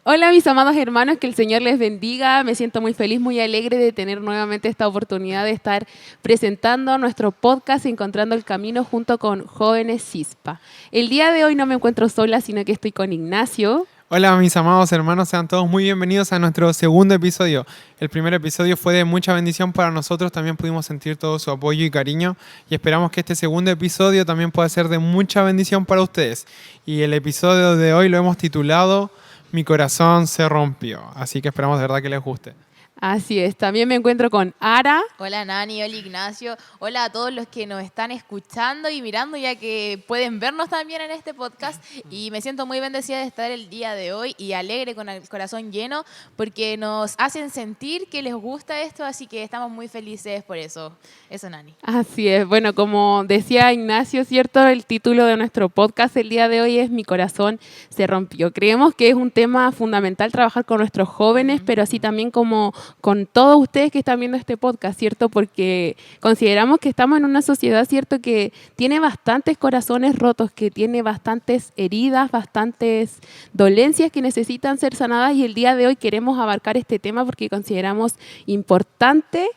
Hola mis amados hermanos, que el Señor les bendiga. Me siento muy feliz, muy alegre de tener nuevamente esta oportunidad de estar presentando nuestro podcast Encontrando el Camino junto con Jóvenes Cispa. El día de hoy no me encuentro sola, sino que estoy con Ignacio. Hola mis amados hermanos, sean todos muy bienvenidos a nuestro segundo episodio. El primer episodio fue de mucha bendición para nosotros, también pudimos sentir todo su apoyo y cariño y esperamos que este segundo episodio también pueda ser de mucha bendición para ustedes. Y el episodio de hoy lo hemos titulado Mi corazón se rompió, así que esperamos de verdad que les guste. Así es, también me encuentro con Ara. Hola Nani, hola Ignacio, hola a todos los que nos están escuchando y mirando, ya que pueden vernos también en este podcast, y me siento muy bendecida de estar el día de hoy y alegre con el corazón lleno porque nos hacen sentir que les gusta esto, así que estamos muy felices por eso. Eso, Nani. Así es, bueno, como decía Ignacio, ¿cierto? El título de nuestro podcast el día de hoy es Mi corazón se rompió. Creemos que es un tema fundamental trabajar con nuestros jóvenes, pero así también como con todos ustedes que están viendo este podcast, ¿cierto? Porque consideramos que estamos en una sociedad, ¿cierto? Que tiene bastantes corazones rotos, que tiene bastantes heridas, bastantes dolencias que necesitan ser sanadas, y el día de hoy queremos abarcar este tema porque consideramos importante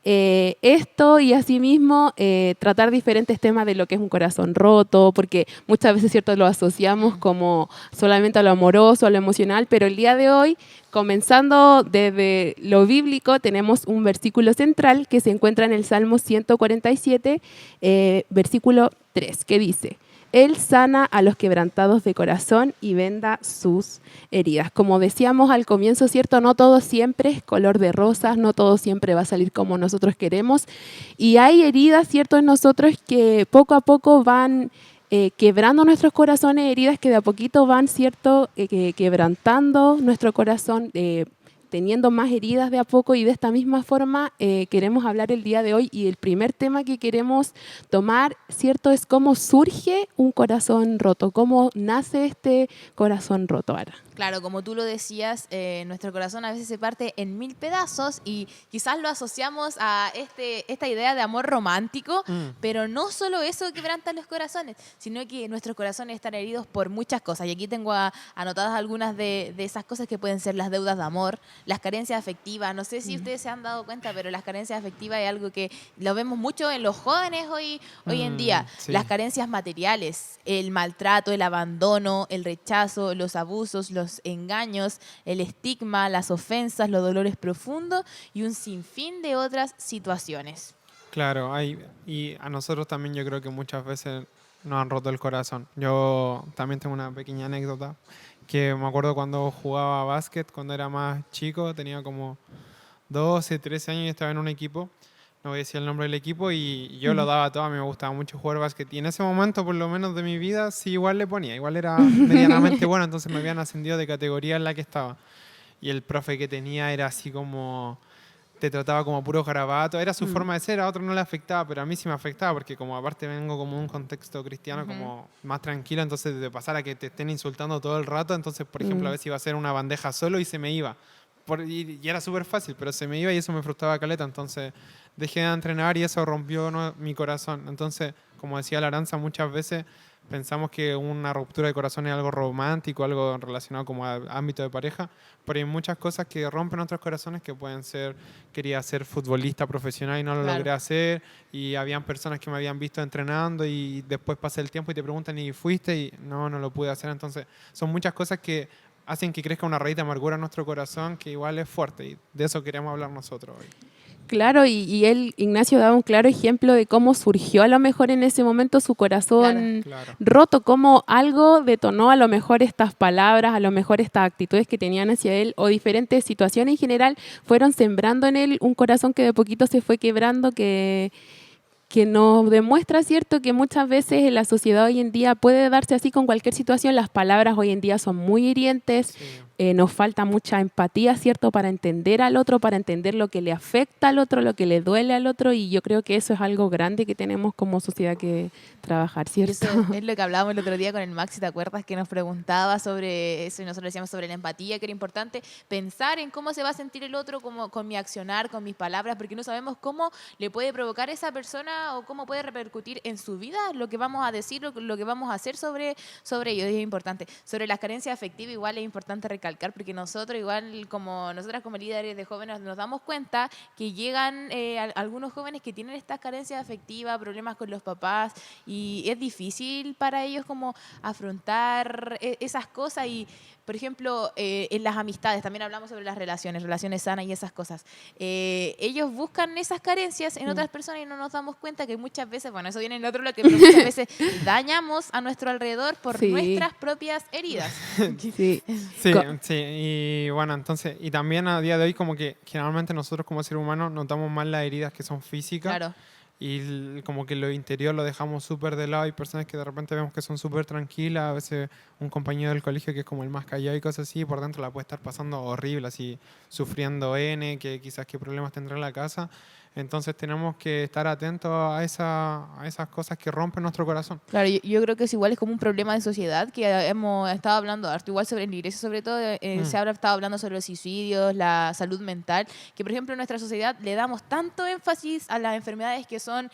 esto, y asimismo tratar diferentes temas de lo que es un corazón roto, porque muchas veces, cierto, lo asociamos como solamente a lo amoroso, a lo emocional, pero el día de hoy, comenzando desde lo bíblico, tenemos un versículo central que se encuentra en el Salmo 147, versículo 3, que dice: Él sana a los quebrantados de corazón y venda sus heridas. Como decíamos al comienzo, ¿cierto? No todo siempre es color de rosas, no todo siempre va a salir como nosotros queremos. Y hay heridas, ¿cierto?, en nosotros que poco a poco van quebrando nuestros corazones, heridas que de a poquito van, ¿cierto?, quebrantando nuestro corazón, teniendo más heridas de a poco, y de esta misma forma queremos hablar el día de hoy, y el primer tema que queremos tomar, ¿cierto?, es cómo surge un corazón roto, cómo nace este corazón roto, Ara. Claro, como tú lo decías, nuestro corazón a veces se parte en 1000 pedazos y quizás lo asociamos a esta idea de amor romántico, pero no solo eso quebranta los corazones, sino que nuestros corazones están heridos por muchas cosas. Y aquí tengo anotadas algunas de esas cosas que pueden ser las deudas de amor, las carencias afectivas. No sé si ustedes se han dado cuenta, pero las carencias afectivas es algo que lo vemos mucho en los jóvenes hoy en día. Sí. Las carencias materiales, el maltrato, el abandono, el rechazo, los abusos, los engaños, el estigma, las ofensas, los dolores profundos y un sinfín de otras situaciones. Claro, y a nosotros también yo creo que muchas veces nos han roto el corazón. Yo también tengo una pequeña anécdota que me acuerdo cuando jugaba básquet, cuando era más chico, tenía como 12, 13 años y estaba en un equipo, no voy a decir el nombre del equipo, y yo lo daba todo, a mí me gustaba mucho jugar básquet. Y en ese momento, por lo menos de mi vida, sí igual le ponía, igual era medianamente bueno, entonces me habían ascendido de categoría en la que estaba. Y el profe que tenía era así como, te trataba como puro garabato, era su forma de ser, a otros no le afectaba, pero a mí sí me afectaba, porque como aparte vengo como de un contexto cristiano como más tranquilo, entonces de pasar a que te estén insultando todo el rato, entonces por ejemplo a veces iba a hacer una bandeja solo y se me iba. Y era súper fácil, pero se me iba y eso me frustraba caleta, entonces dejé de entrenar y eso rompió mi corazón. Entonces, como decía la Aranza, muchas veces pensamos que una ruptura de corazón es algo romántico, algo relacionado como a ámbito de pareja, pero hay muchas cosas que rompen nuestros corazones, que pueden ser: quería ser futbolista profesional y no lo logré hacer, y habían personas que me habían visto entrenando y después pasa el tiempo y te preguntan: ¿y fuiste? Y no lo pude hacer. Entonces son muchas cosas que hacen que crezca una raíz de amargura en nuestro corazón que igual es fuerte, y de eso queremos hablar nosotros hoy. Claro, y él, Ignacio, daba un claro ejemplo de cómo surgió a lo mejor en ese momento su corazón Claro. roto, cómo algo detonó a lo mejor estas palabras, a lo mejor estas actitudes que tenían hacia él, o diferentes situaciones en general, fueron sembrando en él un corazón que de poquito se fue quebrando, que nos demuestra, ¿cierto?, que muchas veces en la sociedad hoy en día puede darse así con cualquier situación. Las palabras hoy en día son muy hirientes, nos falta mucha empatía, ¿cierto?, para entender al otro, para entender lo que le afecta al otro, lo que le duele al otro, y yo creo que eso es algo grande que tenemos como sociedad que trabajar, ¿cierto? Eso es lo que hablábamos el otro día con el Maxi, ¿te acuerdas? Que nos preguntaba sobre eso y nosotros decíamos sobre la empatía, que era importante pensar en cómo se va a sentir el otro, como con mi accionar, con mis palabras, porque no sabemos cómo le puede provocar a esa persona o cómo puede repercutir en su vida lo que vamos a decir, lo que vamos a hacer sobre ello. Es importante. Sobre las carencias afectivas igual es importante recalcar recalcar, porque nosotros igual, nosotras como líderes de jóvenes, nos damos cuenta que llegan algunos jóvenes que tienen estas carencias afectivas, problemas con los papás, y es difícil para ellos como afrontar esas cosas. Y por ejemplo, en las amistades, también hablamos sobre las relaciones sanas y esas cosas. Ellos buscan esas carencias en otras personas y no nos damos cuenta que muchas veces, bueno, eso viene en otro bloque, pero muchas veces dañamos a nuestro alrededor por nuestras propias heridas. Sí. Sí, y bueno, entonces, y también a día de hoy como que generalmente nosotros como seres humanos notamos más las heridas que son físicas. Claro. Y como que lo interior lo dejamos súper de lado. Hay personas que de repente vemos que son súper tranquilas, a veces un compañero del colegio que es como el más callado y cosas así, por dentro la puede estar pasando horrible, así sufriendo que quizás qué problemas tendrá en la casa. Entonces tenemos que estar atentos a esas cosas que rompen nuestro corazón. Claro, yo creo que es igual, es como un problema de sociedad que hemos estado hablando harto, igual sobre en la iglesia, sobre todo se ha estado hablando sobre los suicidios, la salud mental, que por ejemplo en nuestra sociedad le damos tanto énfasis a las enfermedades que son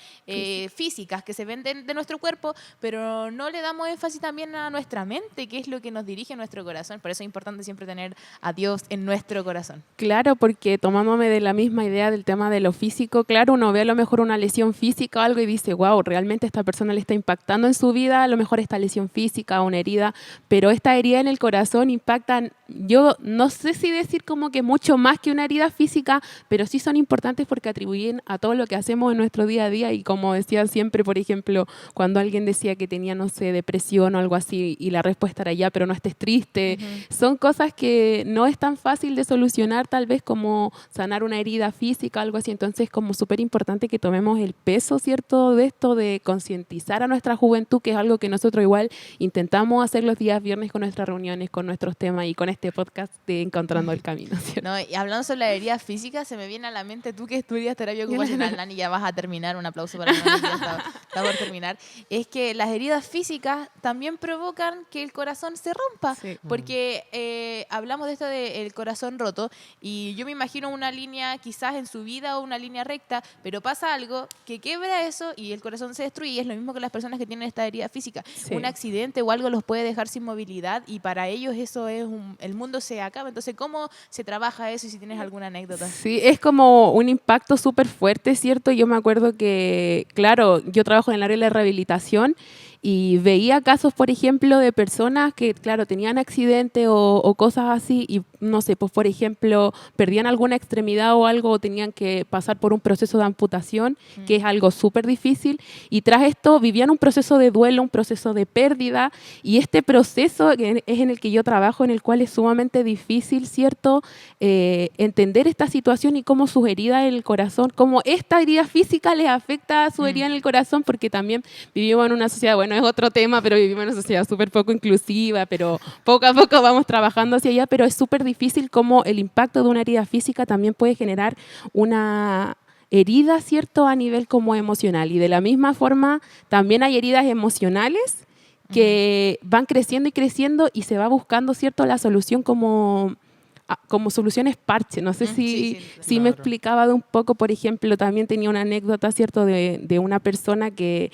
físicas, que se ven de nuestro cuerpo, pero no le damos énfasis también a nuestra mente, que es lo que nos dirige nuestro corazón. Por eso es importante siempre tener a Dios en nuestro corazón. Claro, porque tomándome de la misma idea del tema de lo físico, claro, uno ve a lo mejor una lesión física o algo y dice, wow, realmente esta persona le está impactando en su vida, a lo mejor esta lesión física o una herida, pero esta herida en el corazón impactan, yo no sé si decir como que mucho más que una herida física, pero sí son importantes porque atribuyen a todo lo que hacemos en nuestro día a día. Y como decía siempre, por ejemplo, cuando alguien decía que tenía, no sé, depresión o algo así y la respuesta era ya, pero no estés triste, son cosas que no es tan fácil de solucionar tal vez como sanar una herida física, algo así. Entonces como súper importante que tomemos el peso, ¿cierto?, de esto, de concientizar a nuestra juventud, que es algo que nosotros igual intentamos hacer los días viernes con nuestras reuniones, con nuestros temas y con este podcast de Encontrando el Camino, ¿cierto? No, y hablando sobre la herida física, se me viene a la mente, tú que estudias terapia ocupacional, Nani, ya vas a terminar, un aplauso para Nani, ya está por terminar, es que las heridas físicas también provocan que el corazón se rompa, porque hablamos de esto del corazón roto, y yo me imagino una línea quizás en su vida o una línea recta, pero pasa algo que quiebra eso y el corazón se destruye, y es lo mismo que las personas que tienen esta herida física. Un accidente o algo los puede dejar sin movilidad y para ellos eso es el mundo se acaba. Entonces, ¿cómo se trabaja eso y si tienes alguna anécdota? Sí, es como un impacto súper fuerte, ¿cierto? Yo me acuerdo que, claro, yo trabajo en el área de la rehabilitación y veía casos, por ejemplo, de personas que, claro, tenían accidente o cosas así y, no sé, pues, por ejemplo, perdían alguna extremidad o algo o tenían que pasar por un proceso de amputación, que es algo súper difícil, y tras esto vivían un proceso de duelo, un proceso de pérdida, y este proceso es en el que yo trabajo, en el cual es sumamente difícil, ¿cierto?, entender esta situación y cómo sus heridas en el corazón, cómo esta herida física les afecta a su herida en el corazón, porque también vivimos en una sociedad, bueno, es otro tema, pero vivimos en una sociedad súper poco inclusiva, pero poco a poco vamos trabajando hacia allá, pero es súper difícil cómo el impacto de una herida física también puede generar una herida, ¿cierto?, a nivel como emocional. Y de la misma forma, también hay heridas emocionales que van creciendo y creciendo y se va buscando, ¿cierto?, la solución como soluciones parche. No sé si claro. me explicaba de un poco. Por ejemplo, también tenía una anécdota, ¿cierto?, de una persona que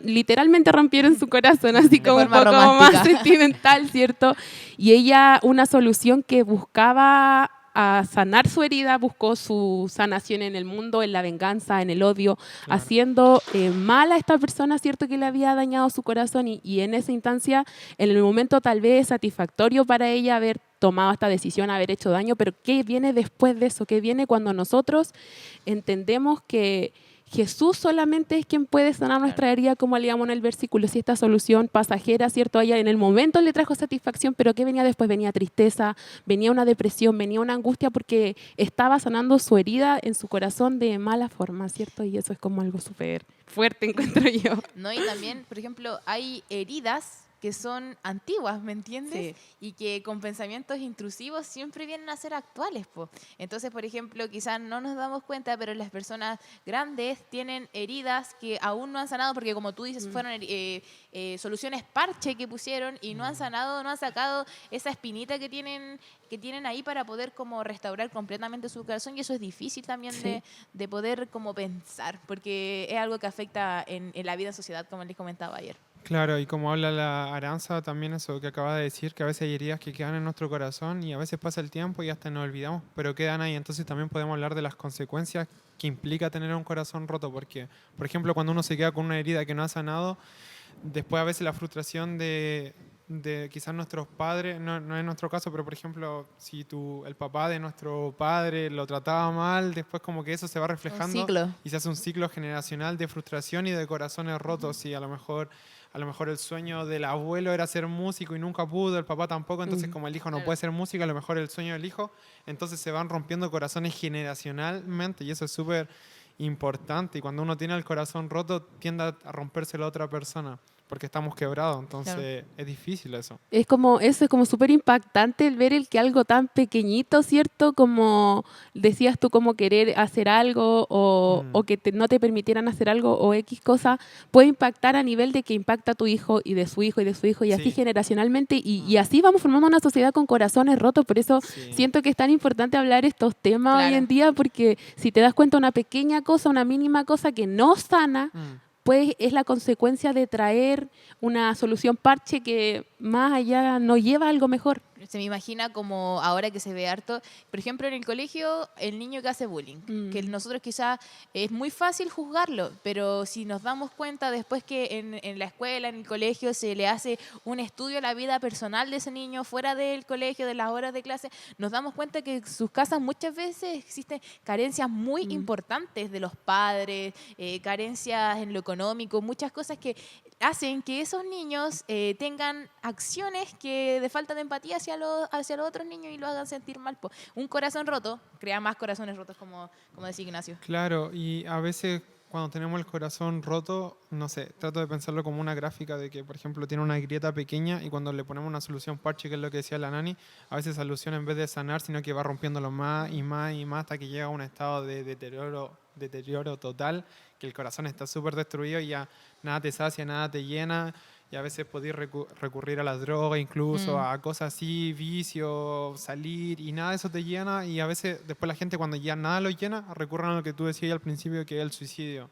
literalmente rompieron su corazón, así como un poco romántica. más sentimental, ¿cierto? Y ella, una solución que buscaba a sanar su herida, buscó su sanación en el mundo, en la venganza, en el odio, haciendo mal a esta persona, ¿cierto?, que le había dañado su corazón, y en esa instancia, en el momento tal vez satisfactorio para ella haber tomado esta decisión, haber hecho daño, pero ¿qué viene después de eso? ¿Qué viene cuando nosotros entendemos que Jesús solamente es quien puede sanar nuestra herida, como leíamos en el versículo? Si esta solución pasajera, ¿cierto?, a ella en el momento le trajo satisfacción, pero ¿qué venía después? Venía tristeza, venía una depresión, venía una angustia, porque estaba sanando su herida en su corazón de mala forma, ¿cierto? Y eso es como algo súper fuerte, encuentro yo. No, y también, por ejemplo, hay heridas que son antiguas, ¿me entiendes? Y que con pensamientos intrusivos siempre vienen a ser actuales, po. Entonces, por ejemplo, quizás no nos damos cuenta, pero las personas grandes tienen heridas que aún no han sanado, porque como tú dices, fueron soluciones parche que pusieron y no han sanado, no han sacado esa espinita que tienen ahí para poder como restaurar completamente su corazón, y eso es difícil también de poder como pensar, porque es algo que afecta en la vida en sociedad, como les comentaba ayer. Claro, y como habla la Aranza, también eso que acaba de decir, que a veces hay heridas que quedan en nuestro corazón y a veces pasa el tiempo y hasta nos olvidamos, pero quedan ahí. Entonces también podemos hablar de las consecuencias que implica tener un corazón roto, porque, por ejemplo, cuando uno se queda con una herida que no ha sanado, después a veces la frustración de quizás nuestros padres, no es nuestro caso, pero por ejemplo, si el papá de nuestro padre lo trataba mal, después como que eso se va Un reflejando ciclo. y se hace un ciclo generacional de frustración y de corazones rotos. Y a lo mejor el sueño del abuelo era ser músico y nunca pudo, el papá tampoco, entonces Mm. como el hijo no Claro. puede ser músico, a lo mejor el sueño del hijo, entonces se van rompiendo corazones generacionalmente y eso es súper importante. Y cuando uno tiene el corazón roto, tiende a romperse la otra persona, porque estamos quebrados, Claro. entonces es difícil eso. Eso es como súper impactante el ver el que algo tan pequeñito, ¿cierto? Como decías tú, como querer hacer algo o que no te permitieran hacer algo o X cosa, puede impactar a nivel de que impacta a tu hijo y de su hijo y de su hijo y así Sí, generacionalmente y así vamos formando una sociedad con corazones rotos. Por eso sí. siento que es tan importante hablar estos temas hoy Claro. en día porque si te das cuenta una pequeña cosa, una mínima cosa que no sana, Mm. pues es la consecuencia de traer una solución parche que más allá no lleva a algo mejor. Se me imagina como ahora que se ve harto, por ejemplo, en el colegio, el niño que hace bullying, que nosotros quizás es muy fácil juzgarlo, pero si nos damos cuenta después que en la escuela, en el colegio, se le hace un estudio a la vida personal de ese niño fuera del colegio, de las horas de clase, nos damos cuenta que en sus casas muchas veces existen carencias muy importantes de los padres, carencias en lo económico, muchas cosas que hacen que esos niños tengan acciones que de falta de empatía hacia los otros niños y lo hagan sentir mal. Po. Un corazón roto crea más corazones rotos, como decía Ignacio. Claro, y a veces cuando tenemos el corazón roto, no sé, trato de pensarlo como una gráfica de que, por ejemplo, tiene una grieta pequeña y cuando le ponemos una solución parche, que es lo que decía la Nani, a veces esa solución en vez de sanar, sino que va rompiéndolo más y más y más hasta que llega a un estado de deterioro total, que el corazón está súper destruido y ya nada te sacia, nada te llena. Y a veces podéis recurrir a las drogas, incluso a cosas así, vicio, salir, y nada de eso te llena. Y a veces después la gente cuando ya nada lo llena, recurren a lo que tú decías al principio, que es el suicidio.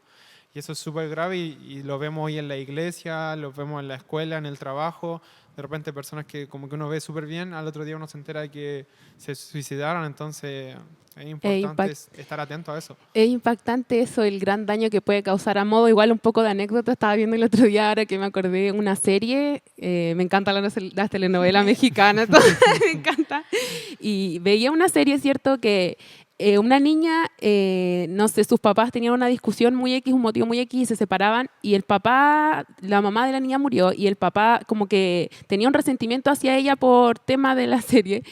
Y eso es súper grave y lo vemos hoy en la iglesia, lo vemos en la escuela, en el trabajo. De repente personas que como que uno ve súper bien, al otro día uno se entera de que se suicidaron. Entonces es E importante estar atento a eso. Es impactante eso, el gran daño que puede causar a modo. Igual un poco de anécdota, estaba viendo el otro día, ahora que me acordé, una serie, me encanta las telenovelas mexicanas, todo, me encanta. Y veía una serie, ¿cierto? Que una niña, no sé, sus papás tenían una discusión muy X, un motivo muy X y se separaban y el papá, la mamá de la niña murió y el papá como que tenía un resentimiento hacia ella por tema de la serie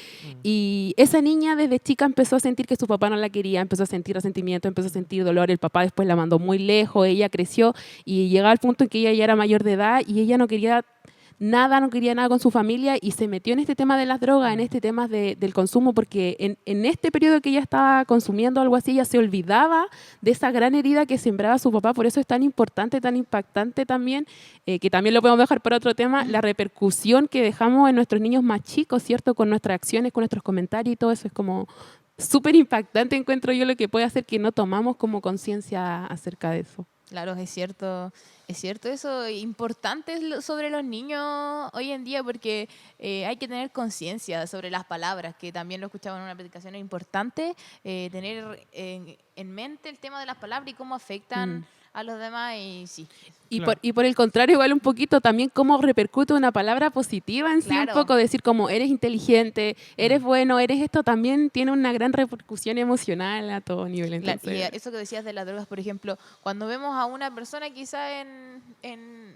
y esa niña desde chica empezó a sentir que su papá no la quería, empezó a sentir resentimiento, empezó a sentir dolor, el papá después la mandó muy lejos, ella creció y llegaba al punto en que ella ya era mayor de edad y ella no quería nada, no quería nada con su familia y se metió en este tema de las drogas, en este tema del consumo, porque en este periodo que ella estaba consumiendo algo así, ella se olvidaba de esa gran herida que sembraba su papá. Por eso es tan importante, tan impactante también, que también lo podemos dejar para otro tema, la repercusión que dejamos en nuestros niños más chicos, ¿cierto? Con nuestras acciones, con nuestros comentarios y todo eso es como súper impactante, encuentro yo, lo que puede hacer que no tomamos como conciencia acerca de eso. Claro, es cierto eso, importante sobre los niños hoy en día porque hay que tener conciencia sobre las palabras, que también lo escuchaba en una predicación, es importante tener en mente el tema de las palabras y cómo afectan a los demás y sí. Claro. Y por el contrario, igual un poquito también cómo repercute una palabra positiva en sí, un Claro. poco decir como eres inteligente, eres bueno, eres esto, también tiene una gran repercusión emocional a todo nivel. Y Entonces, eso que decías de las drogas, por ejemplo, cuando vemos a una persona quizá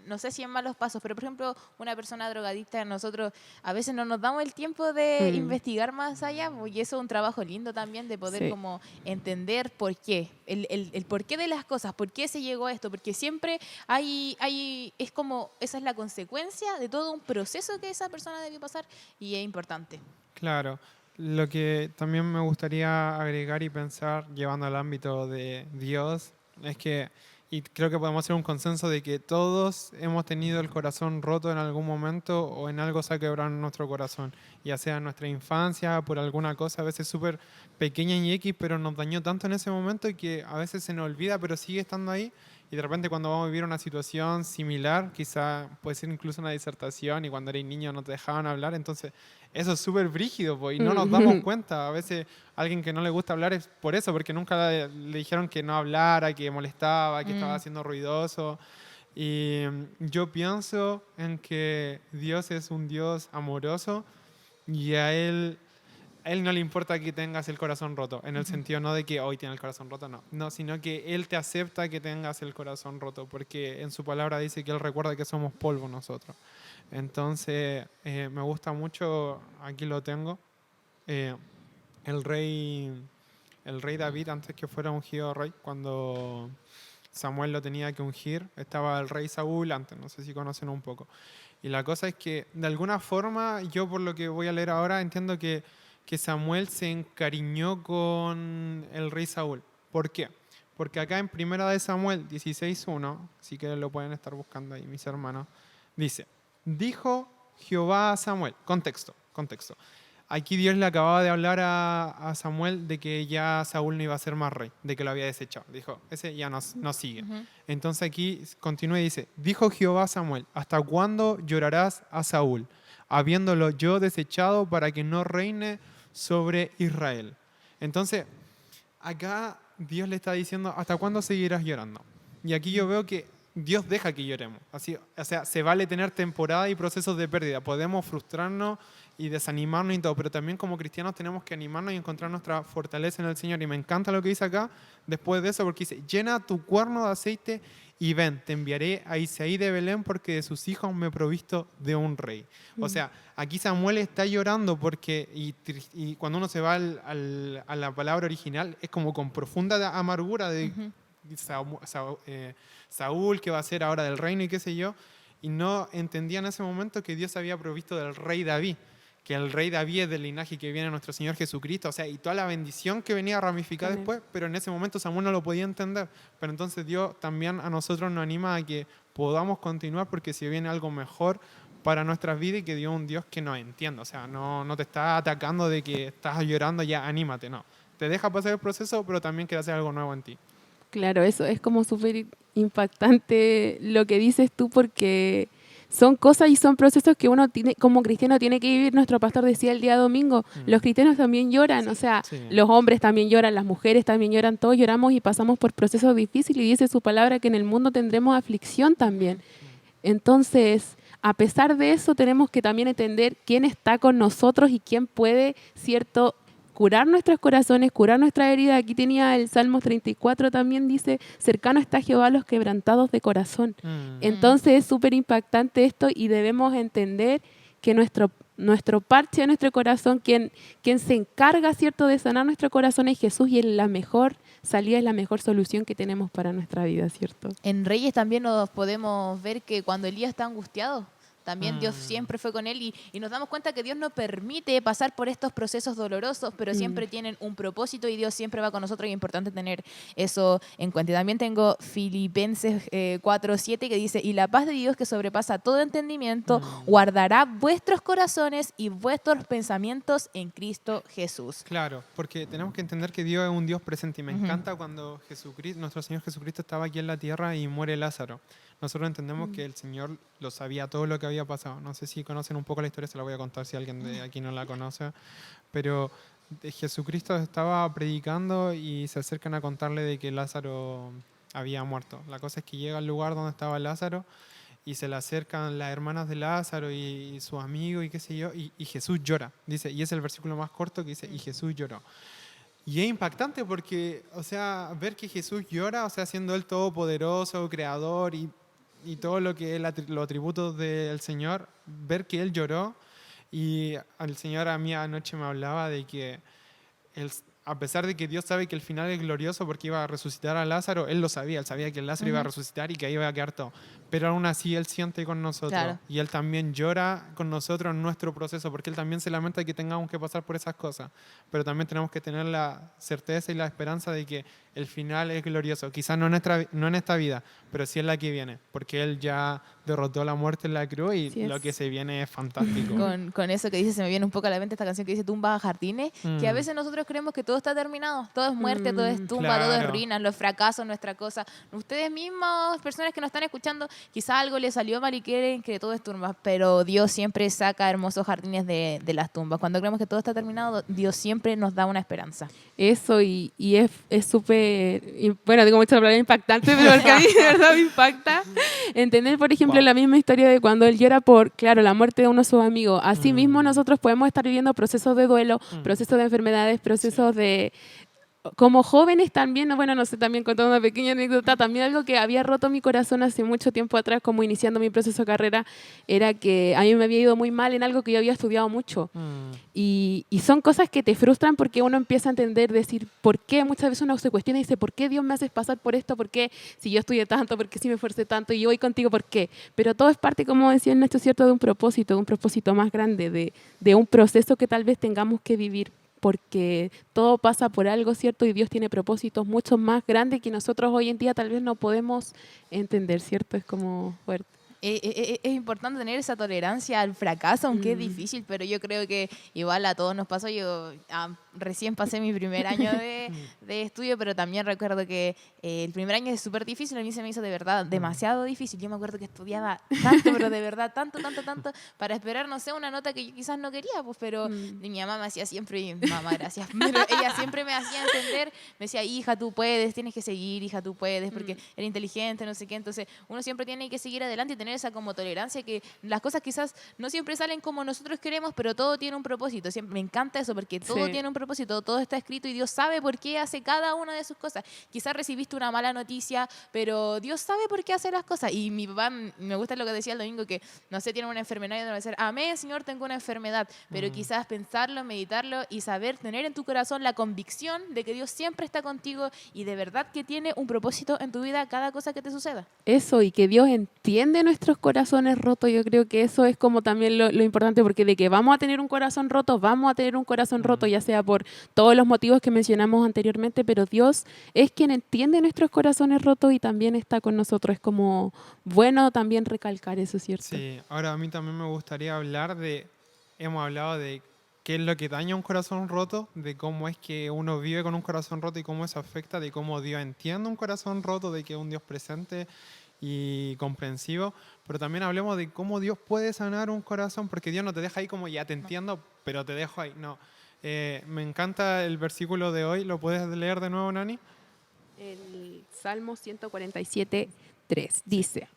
no sé si en malos pasos, pero por ejemplo, una persona drogadicta, nosotros a veces no nos damos el tiempo de investigar más allá, pues, y eso es un trabajo lindo también de poder Sí. como entender por qué, el porqué de las cosas, por qué se llegó a esto, porque siempre es como, esa es la consecuencia de todo un proceso que esa persona debió pasar y es importante. Claro. Lo que también me gustaría agregar y pensar, llevando al ámbito de Dios, es que, y creo que podemos hacer un consenso de que todos hemos tenido el corazón roto en algún momento o en algo se ha quebrado en nuestro corazón, ya sea en nuestra infancia, por alguna cosa a veces súper pequeña y X, pero nos dañó tanto en ese momento y que a veces se nos olvida, pero sigue estando ahí. y de repente cuando vamos a vivir una situación similar, quizá puede ser incluso una disertación y cuando eres niño no te dejaban hablar, entonces eso es súper brígido y no nos damos cuenta. A veces alguien que no le gusta hablar es por eso, porque nunca le dijeron que no hablara, que molestaba, que estaba haciendo ruidoso. Y yo pienso en que Dios es un Dios amoroso y a él no le importa que tengas el corazón roto, en el sentido no de que hoy tiene el corazón roto, no, sino que Él te acepta que tengas el corazón roto, porque en su palabra dice que Él recuerda que somos polvo nosotros. Entonces, me gusta mucho, aquí lo tengo, eh, el rey, el rey David, antes que fuera ungido rey, cuando Samuel lo tenía que ungir, estaba el rey Saúl antes, no sé si conocen un poco. Y la cosa es que, de alguna forma, yo por lo que voy a leer ahora, entiendo que Samuel se encariñó con el rey Saúl. ¿Por qué? Porque acá en Primera de Samuel 16:1, si que lo pueden estar buscando ahí mis hermanos, dice, dijo Jehová a Samuel, contexto. Aquí Dios le acababa de hablar a Samuel de que ya Saúl no iba a ser más rey, de que lo había desechado. Dijo, ese ya no sigue. Entonces aquí continúa y dice, dijo Jehová a Samuel, ¿hasta cuándo llorarás a Saúl, habiéndolo yo desechado para que no reine sobre Israel? Entonces, acá Dios le está diciendo, ¿hasta cuándo seguirás llorando? Y aquí yo veo que Dios deja que lloremos. Así, o sea, se vale tener temporada y procesos de pérdida. Podemos frustrarnos y desanimarnos y todo, pero también como cristianos tenemos que animarnos y encontrar nuestra fortaleza en el Señor. Y me encanta lo que dice acá, después de eso, porque dice, llena tu cuerno de aceite y ven, te enviaré a Isaí de Belén porque de sus hijos me he provisto de un rey. O sea, aquí Samuel está llorando porque, y cuando uno se va a la palabra original, es como con profunda amargura de Saúl, que va a ser ahora del reino y qué sé yo, y no entendía en ese momento que Dios había provisto del rey David, que el rey David es del linaje que viene nuestro Señor Jesucristo, o sea, y toda la bendición que venía ramificada después, pero en ese momento Samuel no lo podía entender. Pero entonces Dios también a nosotros nos anima a que podamos continuar porque si viene algo mejor para nuestras vidas y que Dios es un Dios que nos entiende, o sea, no te está atacando de que estás llorando, ya anímate, no. Te deja pasar el proceso, pero también quiere hacer algo nuevo en ti. Claro, eso es como súper impactante lo que dices tú porque son cosas y son procesos que uno tiene, como cristiano tiene que vivir. Nuestro pastor decía el día domingo, los cristianos también lloran, o sea, los hombres también lloran, las mujeres también lloran, todos lloramos y pasamos por procesos difíciles y dice su palabra que en el mundo tendremos aflicción también. Entonces, a pesar de eso, tenemos que también entender quién está con nosotros y quién puede, ¿cierto?, curar nuestros corazones, curar nuestra herida. Aquí tenía el Salmo 34 también, dice, cercano está Jehová a los quebrantados de corazón. Entonces es súper impactante esto y debemos entender que nuestro parche de nuestro corazón, quien se encarga, ¿cierto?, de sanar nuestro corazón es Jesús y es la mejor salida, es la mejor solución que tenemos para nuestra vida, ¿cierto? En Reyes también nos podemos ver que cuando Elías está angustiado, también Dios siempre fue con él y nos damos cuenta que Dios no permite pasar por estos procesos dolorosos, pero siempre tienen un propósito y Dios siempre va con nosotros y es importante tener eso en cuenta. Y también tengo Filipenses 4:7 que dice, y la paz de Dios que sobrepasa todo entendimiento guardará vuestros corazones y vuestros pensamientos en Cristo Jesús. Claro, porque tenemos que entender que Dios es un Dios presente y me encanta cuando Jesucristo, nuestro Señor Jesucristo estaba aquí en la tierra y muere Lázaro. Nosotros entendemos que el Señor lo sabía todo lo que había pasado. No sé si conocen un poco la historia, se la voy a contar si alguien de aquí no la conoce. Pero Jesucristo estaba predicando y se acercan a contarle de que Lázaro había muerto. La cosa es que llega al lugar donde estaba Lázaro y se le acercan las hermanas de Lázaro y sus amigos y qué sé yo, y Jesús llora. Dice, y es el versículo más corto que dice, y Jesús lloró. Y es impactante porque, o sea, ver que Jesús llora, o sea, siendo Él todopoderoso, creador y todo lo que es los atributos del Señor, ver que Él lloró. Y el Señor a mí anoche me hablaba de que a pesar de que Dios sabe que el final es glorioso porque iba a resucitar a Lázaro, Él lo sabía, Él sabía que Lázaro iba a resucitar y que ahí iba a quedar todo. Pero aún así Él siente con nosotros. Claro. Y Él también llora con nosotros en nuestro proceso, porque Él también se lamenta de que tengamos que pasar por esas cosas. Pero también tenemos que tener la certeza y la esperanza de que el final es glorioso. Quizás no en esta vida, pero sí en la que viene, porque Él ya derrotó la muerte en la cruz y Así es. lo que se viene es fantástico. Con eso que dice, se me viene un poco a la mente esta canción que dice Tumba a Jardines, que a veces nosotros creemos que todo está terminado, todo es muerte, todo es tumba, todo es Claro. ruina, los fracasos, nuestra cosa. Ustedes mismos, personas que nos están escuchando, quizá algo les salió mal y quieren que todo es tumba, pero Dios siempre saca hermosos jardines de las tumbas. Cuando creemos que todo está terminado, Dios siempre nos da una esperanza. Eso, y es súper, bueno, digo muchas palabras impactantes, pero porque a mí de verdad me impacta entender, por ejemplo, Wow. la misma historia de cuando él llora por, claro, la muerte de uno de sus amigos. Así mismo nosotros podemos estar viviendo procesos de duelo, procesos de enfermedades, procesos de... Como jóvenes también, bueno, no sé, también contando una pequeña anécdota, también algo que había roto mi corazón hace mucho tiempo atrás, como iniciando mi proceso de carrera, era que a mí me había ido muy mal en algo que yo había estudiado mucho. Y son cosas que te frustran porque uno empieza a entender, decir, ¿por qué? Muchas veces uno se cuestiona y dice, ¿por qué Dios me hace pasar por esto? ¿Por qué si yo estudié tanto? ¿Por qué si me esforcé tanto? Y yo voy contigo, ¿por qué? Pero todo es parte, como decía Ernesto, ¿cierto? De un propósito más grande, de un proceso que tal vez tengamos que vivir, porque todo pasa por algo, ¿cierto? Y Dios tiene propósitos mucho más grandes que nosotros hoy en día tal vez no podemos entender, ¿cierto? Es como fuerte. Es importante tener esa tolerancia al fracaso, aunque es difícil, pero yo creo que igual a todos nos pasó. Yo recién pasé mi primer año de estudio, pero también recuerdo que el primer año es súper difícil. A mí se me hizo de verdad demasiado difícil. Yo me acuerdo que estudiaba tanto, pero de verdad tanto, para esperar, no sé, una nota que yo quizás no quería, pues, pero mi mamá me hacía siempre, y mamá, gracias, pero ella siempre me hacía entender, me decía, hija, tú puedes, tienes que seguir, hija, tú puedes, porque eres inteligente, no sé qué. Entonces, uno siempre tiene que seguir adelante y tener esa como tolerancia, que las cosas quizás no siempre salen como nosotros queremos, pero todo tiene un propósito. Siempre, me encanta eso, porque todo Sí. tiene un propósito, todo está escrito y Dios sabe por qué hace cada una de sus cosas. Quizás recibiste una mala noticia, pero Dios sabe por qué hace las cosas. Y mi papá, me gusta lo que decía el domingo, que no sé, tiene una enfermedad y uno va a decir, amén, Señor, tengo una enfermedad, pero quizás pensarlo, meditarlo y saber, tener en tu corazón la convicción de que Dios siempre está contigo y de verdad que tiene un propósito en tu vida cada cosa que te suceda. Eso, y que Dios entiende nuestros corazones rotos, yo creo que eso es como también lo importante, porque de que vamos a tener un corazón roto, vamos a tener un corazón roto, ya sea por todos los motivos que mencionamos anteriormente, pero Dios es quien entiende nuestros corazones rotos y también está con nosotros. Es como bueno también recalcar eso, ¿cierto? Sí, ahora a mí también me gustaría hablar hemos hablado de qué es lo que daña un corazón roto, de cómo es que uno vive con un corazón roto y cómo eso afecta, de cómo Dios entiende un corazón roto, de que es un Dios presente y comprensivo, pero también hablemos de cómo Dios puede sanar un corazón, porque Dios no te deja ahí como ya te entiendo, pero te dejo ahí, no. Me encanta el versículo de hoy, ¿lo puedes leer de nuevo, Nani? El Salmo 147, 3 dice,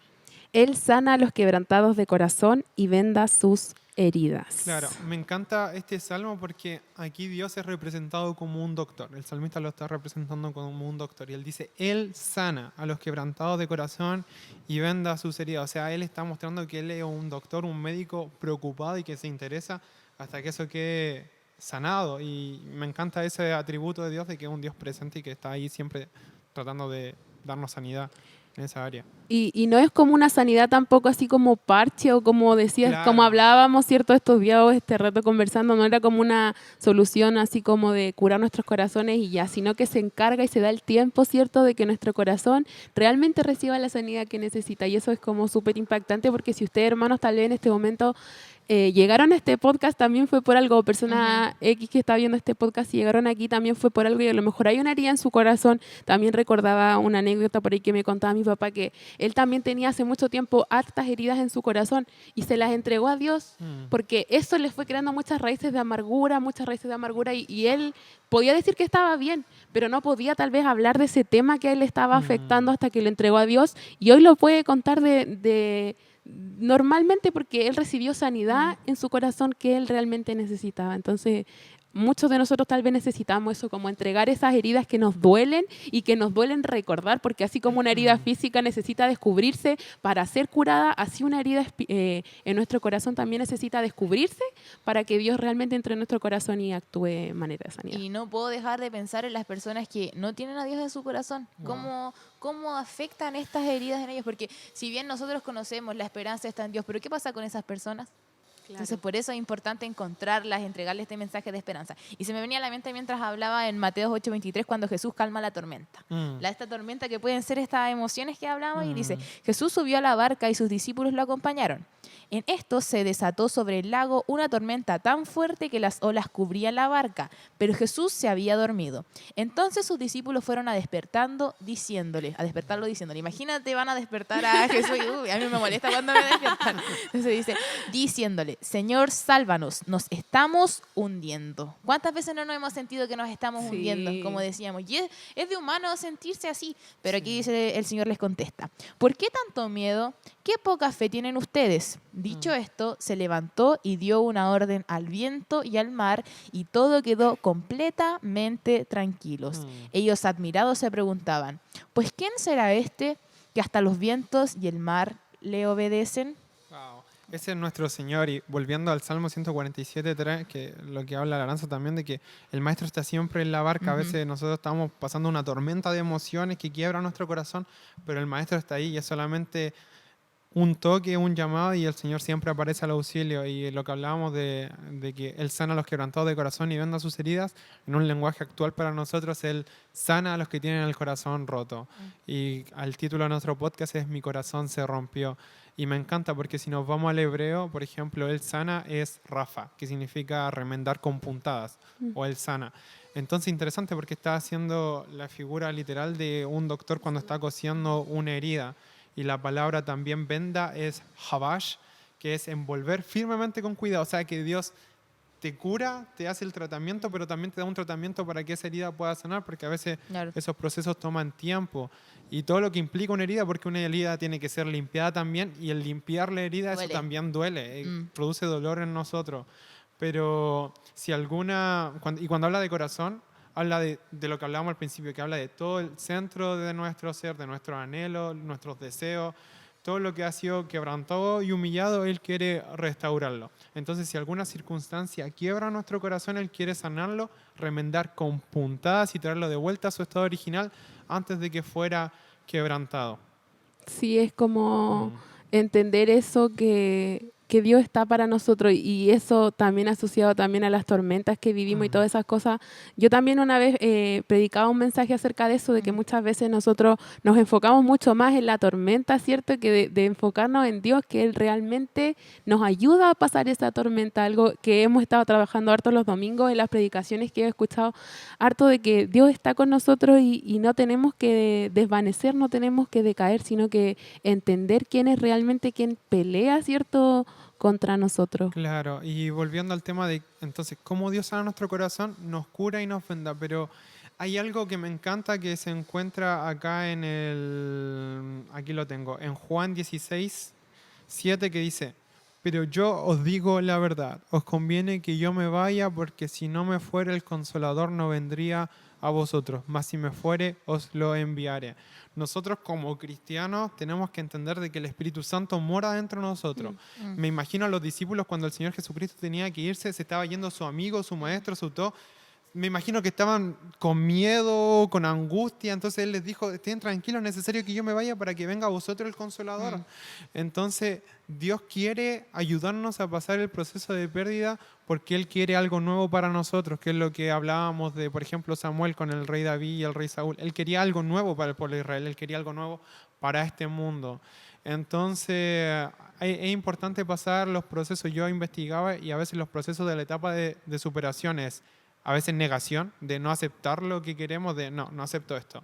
Él sana a los quebrantados de corazón y venda sus heridas. Claro, me encanta este salmo porque aquí Dios es representado como un doctor. El salmista lo está representando como un doctor y él dice, Él sana a los quebrantados de corazón y venda sus heridas. O sea, Él está mostrando que Él es un doctor, un médico preocupado y que se interesa hasta que eso quede sanado. Y me encanta ese atributo de Dios de que es un Dios presente y que está ahí siempre tratando de darnos sanidad en esa área. Y no es como una sanidad tampoco así como parche o como decías, Claro. como hablábamos, ¿cierto? Estos días o este rato conversando, no era como una solución así como de curar nuestros corazones y ya, sino que se encarga y se da el tiempo, ¿cierto? De que nuestro corazón realmente reciba la sanidad que necesita. Y eso es como súper impactante porque si ustedes, hermanos, tal vez en este momento llegaron a este podcast también fue por algo, persona X que está viendo este podcast y llegaron aquí también fue por algo y a lo mejor hay una herida en su corazón. También recordaba una anécdota por ahí que me contaba mi papá que él también tenía hace mucho tiempo hartas heridas en su corazón y se las entregó a Dios porque eso le fue creando muchas raíces de amargura y él podía decir que estaba bien, pero no podía tal vez hablar de ese tema que a él le estaba afectando hasta que lo entregó a Dios y hoy lo puede contar normalmente porque él recibió sanidad en su corazón que él realmente necesitaba. Entonces, muchos de nosotros tal vez necesitamos eso, como entregar esas heridas que nos duelen y que nos duelen recordar, porque así como una herida física necesita descubrirse para ser curada, así una herida en nuestro corazón también necesita descubrirse para que Dios realmente entre en nuestro corazón y actúe de manera de sanidad. Y no puedo dejar de pensar en las personas que no tienen a Dios en su corazón. ¿Cómo afectan estas heridas en ellos? Porque si bien nosotros conocemos la esperanza está en Dios, pero ¿qué pasa con esas personas? Entonces, por eso es importante encontrarlas, entregarles este mensaje de esperanza. Y se me venía a la mente mientras hablaba en Mateo 8:23 cuando Jesús calma la tormenta. Esta tormenta que pueden ser estas emociones que hablamos y dice, Jesús subió a la barca y sus discípulos lo acompañaron. En esto se desató sobre el lago una tormenta tan fuerte que las olas cubrían la barca, pero Jesús se había dormido. Entonces sus discípulos fueron a despertarlo diciéndole, imagínate, van a despertar a Jesús y a mí me molesta cuando me despiertan. Entonces diciéndole, Señor, sálvanos, nos estamos hundiendo. ¿Cuántas veces no nos hemos sentido que nos estamos hundiendo? Como decíamos, y es de humano sentirse así, pero aquí dice, el Señor les contesta, ¿por qué tanto miedo? ¿Qué poca fe tienen ustedes? Dicho esto, se levantó y dio una orden al viento y al mar y todo quedó completamente tranquilos. Ellos admirados se preguntaban, ¿pues quién será este que hasta los vientos y el mar le obedecen? Wow. Ese es nuestro Señor. Y volviendo al Salmo 147:3, que lo que habla Aranza también, de que el Maestro está siempre en la barca. A veces nosotros estamos pasando una tormenta de emociones que quiebra nuestro corazón, pero el Maestro está ahí y es solamente un toque, un llamado, y el Señor siempre aparece al auxilio. Y lo que hablábamos de que Él sana a los quebrantados de corazón y venda sus heridas, en un lenguaje actual para nosotros, Él sana a los que tienen el corazón roto. Y el título de nuestro podcast es Mi corazón se rompió. Y me encanta porque si nos vamos al hebreo, por ejemplo, Él sana es Rafa, que significa remendar con puntadas, o Él sana. Entonces, interesante porque está haciendo la figura literal de un doctor cuando está cosiendo una herida. Y la palabra también venda es habash, que es envolver firmemente con cuidado. O sea, que Dios te cura, te hace el tratamiento, pero también te da un tratamiento para que esa herida pueda sanar, porque a veces esos procesos toman tiempo. Y todo lo que implica una herida, porque una herida tiene que ser limpiada también, y el limpiar la herida, eso también duele, produce dolor en nosotros. Pero si cuando habla de corazón, habla de lo que hablábamos al principio, que habla de todo el centro de nuestro ser, de nuestros anhelos, nuestros deseos, todo lo que ha sido quebrantado y humillado, Él quiere restaurarlo. Entonces, si alguna circunstancia quiebra nuestro corazón, Él quiere sanarlo, remendar con puntadas y traerlo de vuelta a su estado original antes de que fuera quebrantado. Sí, es como entender eso que Dios está para nosotros, y eso también asociado también a las tormentas que vivimos y todas esas cosas. Yo también una vez predicaba un mensaje acerca de eso, de que muchas veces nosotros nos enfocamos mucho más en la tormenta, ¿cierto? Que de enfocarnos en Dios, que Él realmente nos ayuda a pasar esa tormenta, algo que hemos estado trabajando harto los domingos en las predicaciones que he escuchado, harto de que Dios está con nosotros y no tenemos que desvanecer, no tenemos que decaer, sino que entender quién es realmente quien pelea, ¿cierto?, contra nosotros. Claro, y volviendo al tema de, entonces, cómo Dios sana nuestro corazón, nos cura y nos venda, pero hay algo que me encanta que se encuentra acá aquí lo tengo, en Juan 16:7, que dice, pero yo os digo la verdad, os conviene que yo me vaya, porque si no me fuere el Consolador no vendría a vosotros, mas si me fuere os lo enviaré. Nosotros como cristianos tenemos que entender de que el Espíritu Santo mora dentro de nosotros. Me imagino a los discípulos cuando el Señor Jesucristo tenía que irse, se estaba yendo su amigo, su maestro, su todo. Me imagino que estaban con miedo, con angustia, entonces Él les dijo, estén tranquilos, es necesario que yo me vaya para que venga a vosotros el Consolador. Entonces, Dios quiere ayudarnos a pasar el proceso de pérdida porque Él quiere algo nuevo para nosotros, que es lo que hablábamos de, por ejemplo, Samuel con el rey David y el rey Saúl. Él quería algo nuevo para el pueblo de Israel, Él quería algo nuevo para este mundo. Entonces, es importante pasar los procesos. Yo investigaba y a veces los procesos de la etapa de superación es a veces negación, de no aceptar lo que queremos, de no acepto esto.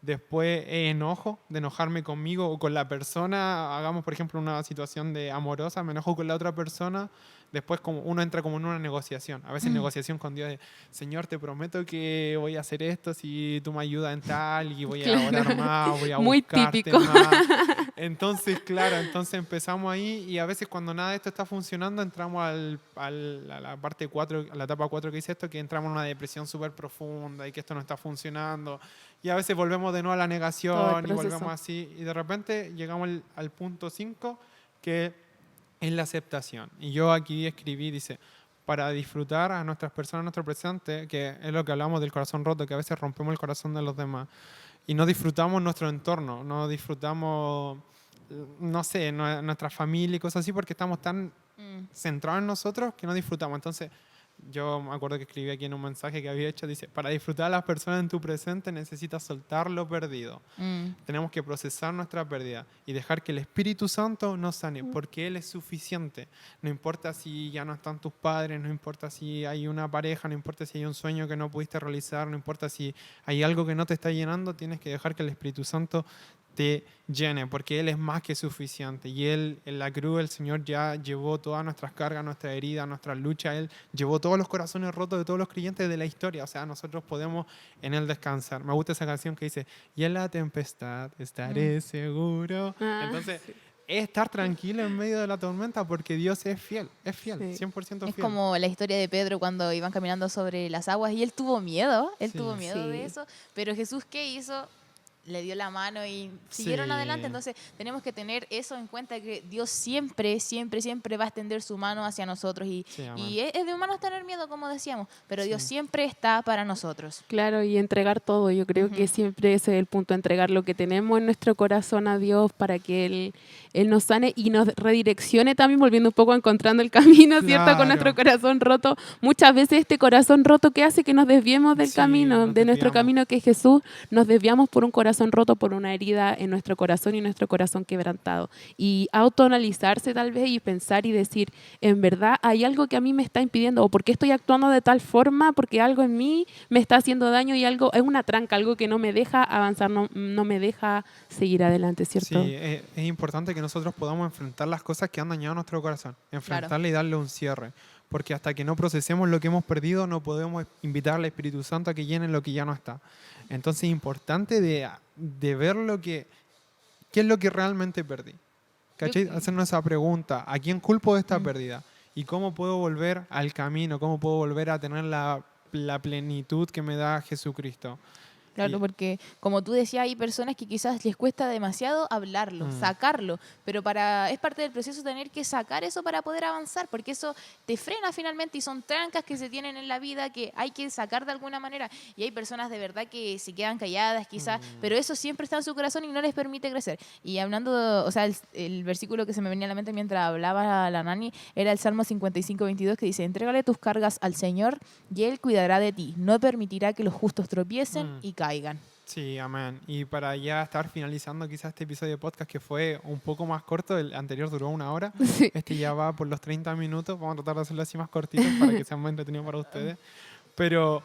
Después enojo, de enojarme conmigo o con la persona. Hagamos, por ejemplo, una situación de amorosa, me enojo con la otra persona. Después uno entra como en una negociación. A veces negociación con Dios de, Señor, te prometo que voy a hacer esto si tú me ayudas en tal, y voy a orar más, voy a Muy buscarte típico. más. Entonces, claro, empezamos ahí, y a veces cuando nada de esto está funcionando, entramos a la parte 4, a la etapa 4 que dice esto, que entramos en una depresión súper profunda y que esto no está funcionando. Y a veces volvemos de nuevo a la negación y volvemos así. Y de repente llegamos al punto 5, que es la aceptación. Y yo aquí escribí, dice, para disfrutar a nuestras personas en nuestro presente, que es lo que hablamos del corazón roto, que a veces rompemos el corazón de los demás y no disfrutamos nuestro entorno, no disfrutamos, no sé, nuestra familia y cosas así, porque estamos tan centrado en nosotros que no disfrutamos. Entonces, yo me acuerdo que escribí aquí en un mensaje que había hecho, dice, para disfrutar a las personas en tu presente necesitas soltar lo perdido. Tenemos que procesar nuestra pérdida y dejar que el Espíritu Santo nos sane, porque Él es suficiente. No importa si ya no están tus padres, no importa si hay una pareja, no importa si hay un sueño que no pudiste realizar, no importa si hay algo que no te está llenando, tienes que dejar que el Espíritu Santo te llene, porque Él es más que suficiente. Y Él, en la cruz, el Señor ya llevó todas nuestras cargas, nuestras heridas, nuestras luchas. Él llevó todos los corazones rotos de todos los creyentes de la historia. O sea, nosotros podemos en Él descansar. Me gusta esa canción que dice, y en la tempestad estaré seguro. Entonces, sí. es estar tranquilo en medio de la tormenta, porque Dios es fiel, Sí. 100% fiel. Es como la historia de Pedro cuando iban caminando sobre las aguas y él tuvo miedo, Sí. de Sí. eso, pero Jesús, ¿qué hizo? Le dio la mano y siguieron Sí. adelante. Entonces tenemos que tener eso en cuenta, que Dios siempre, siempre, siempre va a extender su mano hacia nosotros y, Sí, amén. y es de humanos tener miedo, como decíamos, pero Sí. Dios siempre está para nosotros. Claro, y entregar todo. Yo creo que siempre ese es el punto, entregar lo que tenemos en nuestro corazón a Dios para que Él nos sane y nos redireccione también, volviendo un poco encontrando el camino, ¿cierto? Claro. Con nuestro corazón roto. Muchas veces este corazón roto que hace que nos desviemos del Sí, camino, nos de nuestro desviamos. camino que es Jesús, nos desviamos por un corazón roto, por una herida en nuestro corazón y nuestro corazón quebrantado. Y autoanalizarse tal vez y pensar y decir, en verdad hay algo que a mí me está impidiendo, o por qué estoy actuando de tal forma, porque algo en mí me está haciendo daño y algo es una tranca, algo que no me deja avanzar, no me deja seguir adelante, ¿cierto? Sí, es importante que nosotros podamos enfrentar las cosas que han dañado nuestro corazón, enfrentarle y darle un cierre, porque hasta que no procesemos lo que hemos perdido no podemos invitar al Espíritu Santo a que llene lo que ya no está. Entonces es importante de ver qué es lo que realmente perdí. ¿Cachai? Hacernos esa pregunta, ¿a quién culpo de esta pérdida? ¿Y cómo puedo volver al camino? ¿Cómo puedo volver a tener la plenitud que me da Jesucristo? Claro, Y- porque como tú decías, hay personas que quizás les cuesta demasiado hablarlo, sacarlo, pero es parte del proceso tener que sacar eso para poder avanzar, porque eso te frena finalmente y son trancas que se tienen en la vida que hay que sacar de alguna manera. Y hay personas de verdad que se quedan calladas quizás, pero eso siempre está en su corazón y no les permite crecer. Y hablando, o sea, el versículo que se me venía a la mente mientras hablaba la Nani era el Salmo 55:22 que dice, entrégale tus cargas al Señor y Él cuidará de ti, no permitirá que los justos tropiecen y caigan. Sí, amén. Y para ya estar finalizando quizás este episodio de podcast que fue un poco más corto, el anterior duró 1 hora, Sí. este ya va por los 30 minutos, vamos a tratar de hacerlo así más cortito para que sea más entretenido para ustedes. Pero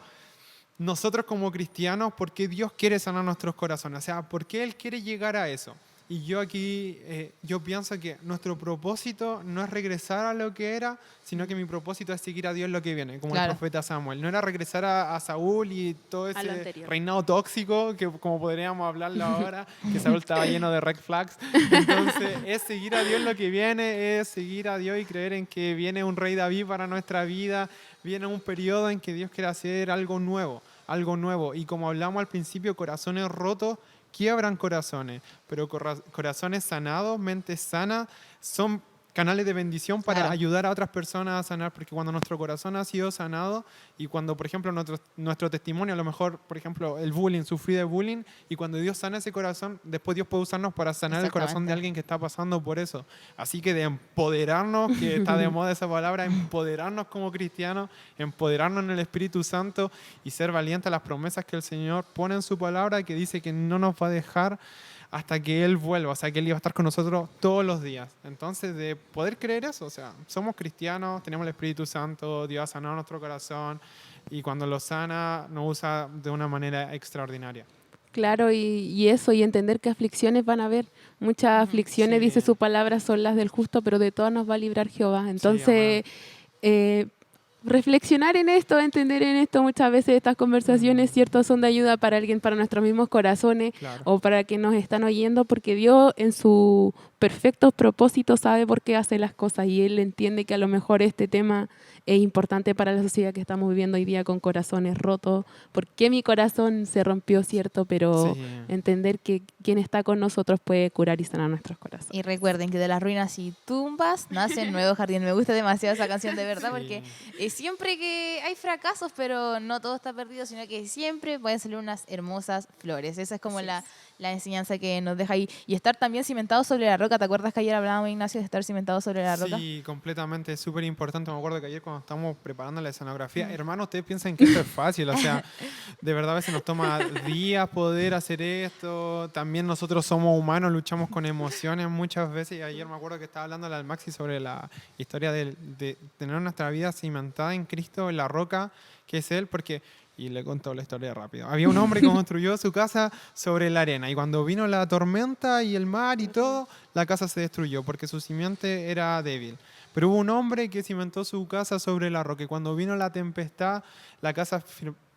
nosotros como cristianos, ¿por qué Dios quiere sanar nuestros corazones? O sea, ¿por qué Él quiere llegar a eso? Y yo aquí, yo pienso que nuestro propósito no es regresar a lo que era, sino que mi propósito es seguir a Dios lo que viene, como Claro. el profeta Samuel. No era regresar a Saúl y todo A lo ese anterior. reinado tóxico, que como podríamos hablarlo ahora, que Saúl estaba lleno de red flags. Entonces, es seguir a Dios lo que viene, es seguir a Dios y creer en que viene un rey David para nuestra vida, viene un periodo en que Dios quiere hacer algo nuevo, algo nuevo. Y como hablamos al principio, corazones rotos quiebran corazones, pero corazones sanados, mentes sanas, son canales de bendición para Claro. ayudar a otras personas a sanar, porque cuando nuestro corazón ha sido sanado y cuando, por ejemplo, nuestro testimonio, a lo mejor, por ejemplo, el bullying, sufrí de bullying, y cuando Dios sana ese corazón, después Dios puede usarnos para sanar el corazón de Exactamente. alguien que está pasando por eso. Así que de empoderarnos, que está de moda esa palabra, empoderarnos como cristianos, empoderarnos en el Espíritu Santo y ser valientes a las promesas que el Señor pone en su palabra, que dice que no nos va a dejar hasta que Él vuelva, o sea, que Él iba a estar con nosotros todos los días. Entonces, de poder creer eso, o sea, somos cristianos, tenemos el Espíritu Santo, Dios ha sanado nuestro corazón, y cuando lo sana, nos usa de una manera extraordinaria. Claro, y eso, y entender que aflicciones van a haber. Muchas aflicciones, Sí. dice su palabra, son las del justo, pero de todas nos va a librar Jehová. Entonces, reflexionar en esto, entender en esto, muchas veces estas conversaciones, cierto, son de ayuda para alguien, para nuestros mismos corazones, Claro. o para quienes nos están oyendo, porque Dios en su perfecto propósito sabe por qué hace las cosas y Él entiende que a lo mejor este tema es importante para la sociedad que estamos viviendo hoy día con corazones rotos. ¿Por qué mi corazón se rompió, cierto? Pero Sí. entender que quien está con nosotros puede curar y sanar nuestros corazones. Y recuerden que de las ruinas y tumbas nace el nuevo jardín. Me gusta demasiado esa canción, de verdad, porque siempre que hay fracasos, pero no todo está perdido, sino que siempre pueden salir unas hermosas flores. Esa es como la la enseñanza que nos deja ahí. Y estar también cimentado sobre la roca. ¿Te acuerdas que ayer hablábamos, Ignacio, de estar cimentado sobre la roca? Sí, completamente, es súper importante. Me acuerdo que ayer cuando estábamos preparando la escenografía, hermano, ustedes piensan que esto es fácil, o sea, de verdad a veces nos toma días poder hacer esto. También nosotros somos humanos, luchamos con emociones muchas veces. Y ayer me acuerdo que estaba hablando al Maxi sobre la historia de tener nuestra vida cimentada en Cristo, en la roca, que es Él, porque... Y le contó la historia rápido. Había un hombre que construyó su casa sobre la arena y cuando vino la tormenta y el mar y todo, la casa se destruyó porque su simiente era débil. Pero hubo un hombre que cimentó su casa sobre la roca y cuando vino la tempestad, la casa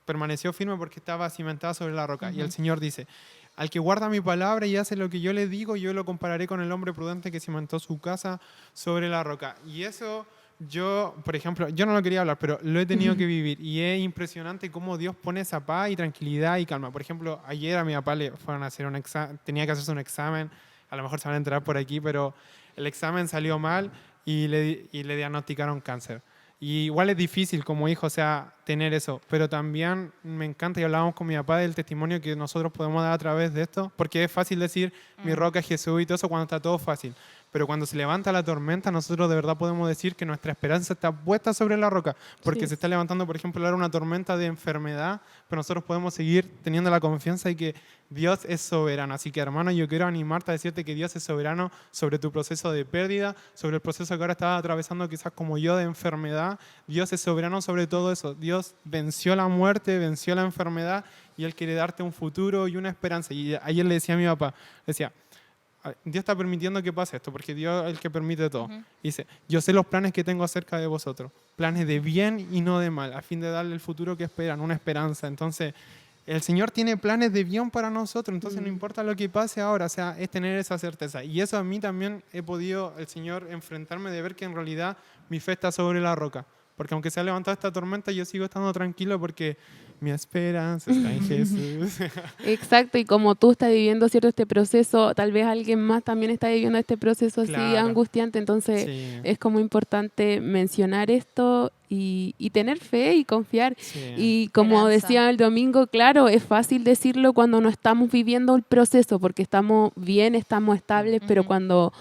permaneció firme porque estaba cimentada sobre la roca. Y el Señor dice, al que guarda mi palabra y hace lo que yo le digo, yo lo compararé con el hombre prudente que cimentó su casa sobre la roca. Y eso... Yo, por ejemplo, yo no lo quería hablar, pero lo he tenido que vivir y es impresionante cómo Dios pone esa paz y tranquilidad y calma. Por ejemplo, ayer a mi papá le fueron a hacer un examen, tenía que hacerse un examen, a lo mejor se van a enterar por aquí, pero el examen salió mal y le diagnosticaron cáncer. Y igual es difícil como hijo, o sea, tener eso, pero también me encanta y hablábamos con mi papá del testimonio que nosotros podemos dar a través de esto, porque es fácil decir mi roca es Jesús y todo eso cuando está todo fácil. Pero cuando se levanta la tormenta, nosotros de verdad podemos decir que nuestra esperanza está puesta sobre la roca. Porque se está levantando, por ejemplo, ahora una tormenta de enfermedad, pero nosotros podemos seguir teniendo la confianza de que Dios es soberano. Así que, hermano, yo quiero animarte a decirte que Dios es soberano sobre tu proceso de pérdida, sobre el proceso que ahora estás atravesando quizás como yo de enfermedad. Dios es soberano sobre todo eso. Dios venció la muerte, venció la enfermedad y Él quiere darte un futuro y una esperanza. Y ayer le decía a mi papá, decía, Dios está permitiendo que pase esto, porque Dios es el que permite todo. Dice, yo sé los planes que tengo acerca de vosotros, planes de bien y no de mal, a fin de darle el futuro que esperan, una esperanza. Entonces, el Señor tiene planes de bien para nosotros, entonces no importa lo que pase ahora, o sea, es tener esa certeza. Y eso a mí también he podido, el Señor, enfrentarme de ver que en realidad mi fe está sobre la roca. Porque aunque se ha levantado esta tormenta, yo sigo estando tranquilo porque mi esperanza está en Jesús. Exacto, y como tú estás viviendo cierto este proceso, tal vez alguien más también está viviendo este proceso así Claro. angustiante, entonces Sí. es como importante mencionar esto y tener fe y confiar. Sí. Y como Esperanza. decía el domingo, claro, es fácil decirlo cuando no estamos viviendo el proceso, porque estamos bien, estamos estables, pero cuando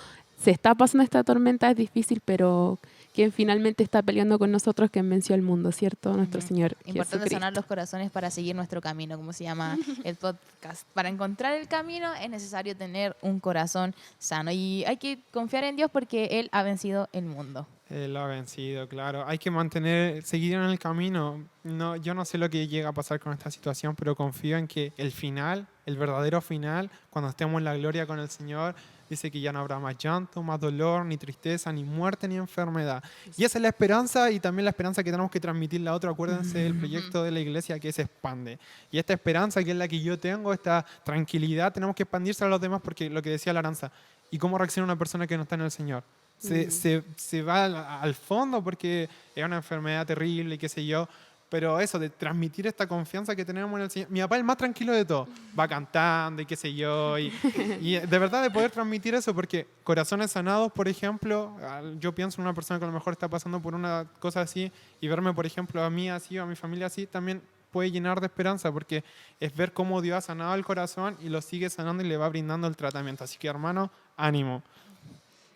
se está pasando esta tormenta es difícil, pero quien finalmente está peleando con nosotros, quien venció al mundo, ¿cierto? Nuestro Señor Importante Jesucristo. sanar los corazones para seguir nuestro camino, como se llama el podcast. Para encontrar el camino es necesario tener un corazón sano y hay que confiar en Dios porque Él ha vencido el mundo. Él lo ha vencido, claro. Hay que seguir en el camino. No, yo no sé lo que llega a pasar con esta situación, pero confío en que el final, el verdadero final, cuando estemos en la gloria con el Señor, dice que ya no habrá más llanto, más dolor, ni tristeza, ni muerte, ni enfermedad. Y esa es la esperanza y también la esperanza que tenemos que transmitirle a otro. Acuérdense del proyecto de la iglesia que se expande. Y esta esperanza que es la que yo tengo, esta tranquilidad, tenemos que expandirse a los demás porque lo que decía Laranza, ¿y cómo reacciona una persona que no está en el Señor? Se va al fondo porque es una enfermedad terrible y qué sé yo, pero eso de transmitir esta confianza que tenemos en el Señor. Mi papá es el más tranquilo de todo, va cantando y qué sé yo, y de verdad de poder transmitir eso, porque corazones sanados, por ejemplo, yo pienso en una persona que a lo mejor está pasando por una cosa así y verme, por ejemplo, a mí así o a mi familia así, también puede llenar de esperanza, porque es ver cómo Dios ha sanado el corazón y lo sigue sanando y le va brindando el tratamiento. Así que, hermano, ánimo.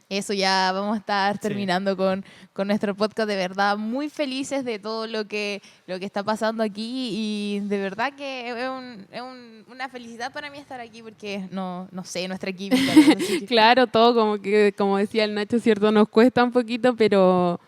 Eso, ya vamos a estar terminando con nuestro podcast. De verdad, muy felices de todo lo que está pasando aquí y de verdad que es una felicidad para mí estar aquí porque no sé, nuestra química. Claro, todo como decía el Nacho, cierto, nos cuesta un poquito, pero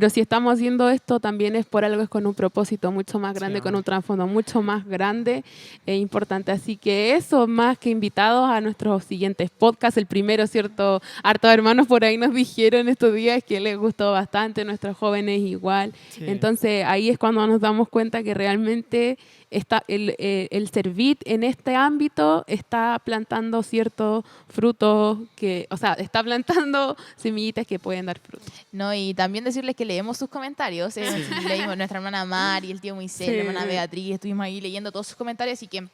si estamos haciendo esto también es por algo, es con un propósito mucho más grande, Sí, con un trasfondo mucho más grande e importante. Así que eso, más que invitados a nuestros siguientes podcasts. El primero, cierto, hartos hermanos por ahí nos dijeron estos días que les gustó bastante, nuestros jóvenes igual. Sí. Entonces ahí es cuando nos damos cuenta que realmente está el Servit en este ámbito está plantando ciertos frutos está plantando semillitas que pueden dar frutos. No, y también decirles que leemos sus comentarios. Leímos nuestra hermana Mari, el tío Moisés, la hermana Beatriz, estuvimos ahí leyendo todos sus comentarios, así que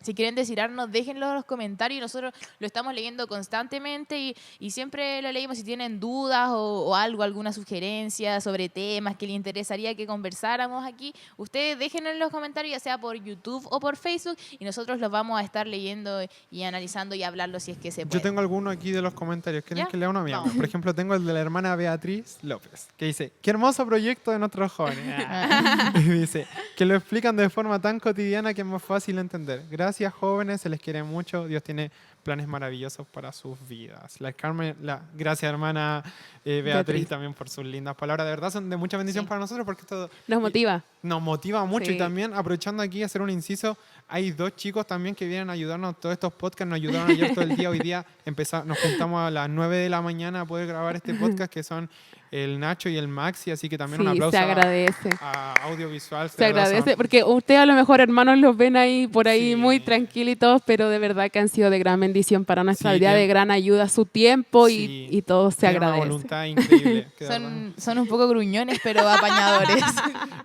Si quieren decirnos, déjenlo en los comentarios. Nosotros lo estamos leyendo constantemente y siempre lo leímos. Si tienen dudas o algo, alguna sugerencia sobre temas que les interesaría que conversáramos aquí, ustedes déjenlo en los comentarios, ya sea por YouTube o por Facebook, y nosotros los vamos a estar leyendo y analizando y hablarlo si es que se puede. Yo tengo alguno aquí de los comentarios. ¿Quieren que lea uno mío? Por ejemplo, tengo el de la hermana Beatriz López, que dice, qué hermoso proyecto de nuestros jóvenes. Y dice, que lo explican de forma tan cotidiana que es más fácil entender. Gracias, jóvenes, se les quiere mucho. Dios tiene planes maravillosos para sus vidas. Gracias, hermana Beatriz, también por sus lindas palabras. De verdad son de mucha bendición para nosotros porque esto nos motiva. Nos motiva mucho. Sí. Y también, aprovechando aquí, hacer un inciso, hay 2 chicos también que vienen a ayudarnos. Todos estos podcasts nos ayudaron ayer todo el día. Hoy día nos juntamos a las 9 de la mañana a poder grabar este podcast, que son el Nacho y el Maxi, así que también un aplauso se agradece. A Audiovisual. Se agradece, porque ustedes a lo mejor, hermanos, los ven ahí por ahí muy tranquilitos, pero de verdad que han sido de gran bendición para nuestra vida, de gran ayuda, su tiempo y todo se agradece. Una voluntad increíble. Son un poco gruñones, pero apañadores.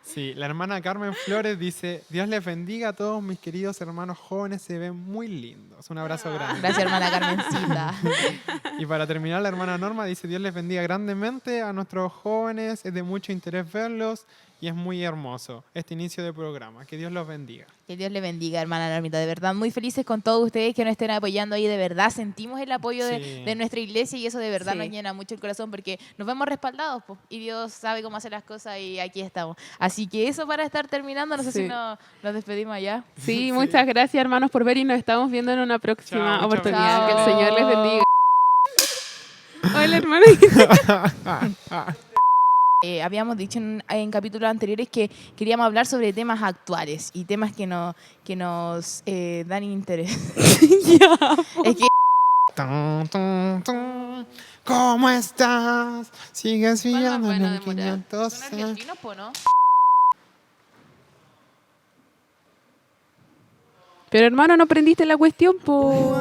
Sí, la hermana Carmen Flores dice, Dios les bendiga a todos mis queridos hermanos jóvenes, se ven muy lindos. Un abrazo grande. Gracias, hermana Carmencita. Y para terminar, la hermana Norma dice, Dios les bendiga grandemente a nuestros jóvenes, es de mucho interés verlos y es muy hermoso este inicio de programa. Que Dios los bendiga. Que Dios le bendiga, hermana Normita. De verdad, muy felices con todos ustedes que nos estén apoyando ahí. De verdad, sentimos el apoyo de nuestra iglesia y eso de verdad nos llena mucho el corazón porque nos vemos respaldados y Dios sabe cómo hacer las cosas y aquí estamos. Así que eso para estar terminando. No sé si nos despedimos allá. Sí, muchas gracias, hermanos, por ver y nos estamos viendo en una próxima oportunidad. Chao. Que el Señor les bendiga. Hola, hermano. Habíamos dicho en capítulos anteriores que queríamos hablar sobre temas actuales y temas que nos dan interés. Es que ¿Cómo estás? Sigues viviendo en el 500. ¿Son argentinos, po, no? Pero, hermano, no aprendiste la cuestión, po.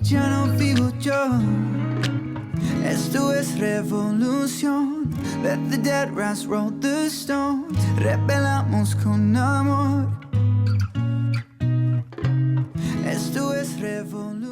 Ya no vivo yo. Esto es revolución. Let the dead rise, roll the stone. Rebelamos con amor. Esto es revolución.